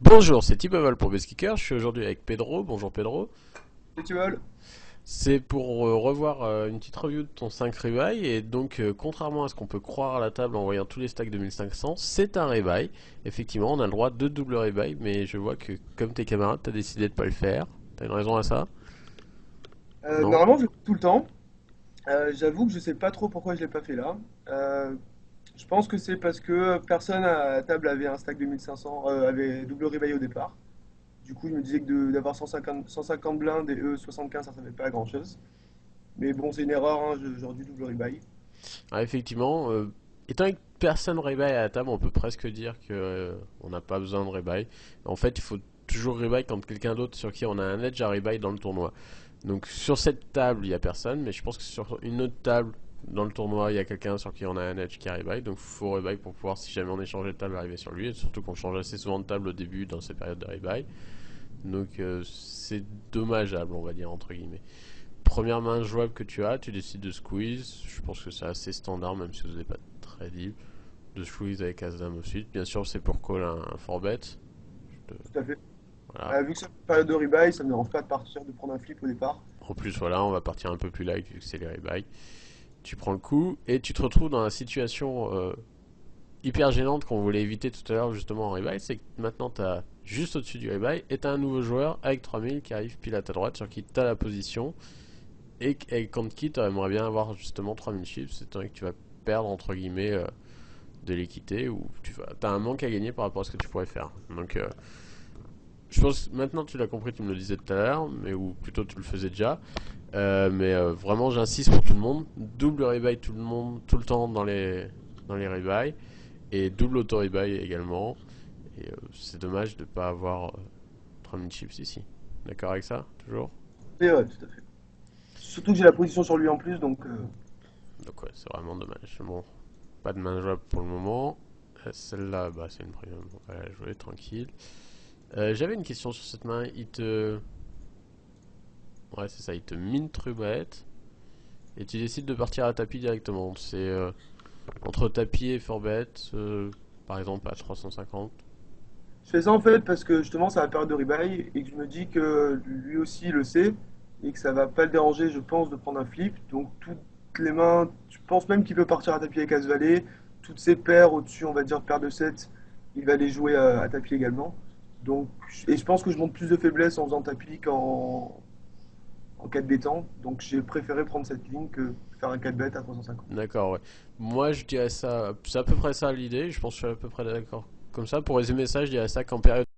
Bonjour, c'est Thibaval pour Beskieker. Je suis aujourd'hui avec Pedro. Bonjour Pedro. Si tu veux. C'est pour revoir une petite review de ton 5 rebuy. Et donc, contrairement à ce qu'on peut croire à la table en voyant tous les stacks de 1500, c'est un rebuy. Effectivement, on a le droit de double rebuy, mais je vois que comme tes camarades, t'as décidé de pas le faire. T'as une raison à ça? Non? Normalement, je le fais tout le temps. J'avoue que je sais pas trop pourquoi je l'ai pas fait là. Je pense que c'est parce que personne à la table avait un stack de 1500, avait double rebuy au départ. Du coup, je me disais que d'avoir 150 blindes et eux 75, ça ne servait pas à grand chose. Mais bon, c'est une erreur, hein, j'aurais dû double rebuy. Ah, effectivement, étant que personne rebuy à la table, on peut presque dire que on n'a pas besoin de rebuy. En fait, il faut toujours rebuy quand quelqu'un d'autre sur qui on a un edge à rebuy dans le tournoi. Donc sur cette table, il n'y a personne, mais je pense que sur une autre table dans le tournoi, il y a quelqu'un sur qui on a un edge qui rebuy. Donc il faut rebuy pour pouvoir, si jamais on échangeait de table, arriver sur lui. Et surtout qu'on change assez souvent de table au début dans ces périodes de rebuy. Donc c'est dommageable, on va dire, entre guillemets. Première main jouable que tu as, tu décides de squeeze. Je pense que c'est assez standard, même si vous n'êtes pas très deep. De squeeze avec As-Dame aussi. Bien sûr, c'est pour call un 4-bet. Tout à fait. Voilà. Vu que c'est une période de rebuy, ça ne me dérange pas de partir, de prendre un flip au départ. En plus, voilà, on va partir un peu plus light vu que c'est les rebuy. Tu prends le coup et tu te retrouves dans la situation hyper gênante qu'on voulait éviter tout à l'heure justement en rebuy, c'est que maintenant tu as juste au-dessus du rebuy et tu as un nouveau joueur avec 3000 qui arrive pile à ta droite sur qui tu as la position et contre qui tu aimerais bien avoir justement 3000 chips, c'est que tu vas perdre entre guillemets de l'équité ou tu as un manque à gagner par rapport à ce que tu pourrais faire. Donc je pense que maintenant tu l'as compris, tu me le disais tout à l'heure, mais ou plutôt tu le faisais déjà. Vraiment j'insiste pour tout le monde, double rebuy tout le monde, tout le temps dans les rebuy et double auto rebuy également. Et c'est dommage de ne pas avoir 3000 chips ici. D'accord avec ça, toujours? Et ouais, tout à fait. Surtout que j'ai la position sur lui en plus, donc Donc ouais, c'est vraiment dommage. Bon, pas de main jouable pour le moment. Celle-là, bah, c'est une premium, on va la jouer tranquille. J'avais une question sur cette main. Il te... Ouais, c'est ça, il te mine trubette et tu décides de partir à tapis directement. C'est entre tapis et forbet, par exemple à 350. je fais ça en fait parce que justement c'est la période de rebuy et que je me dis que lui aussi il le sait et que ça va pas le déranger, je pense, de prendre un flip. Donc toutes les mains, je pense même qu'il peut partir à tapis avec As-Valet. Toutes ses paires au-dessus, on va dire paire de 7, il va les jouer à tapis également. Donc, et je pense que je monte plus de faiblesse en faisant tapis en 4 bétant. Donc j'ai préféré prendre cette ligne que faire un 4 bet à 350. D'accord, ouais. Moi, je dirais ça, c'est à peu près ça l'idée. Je pense que je suis à peu près d'accord comme ça. Pour résumer ça, je dirais ça qu'en période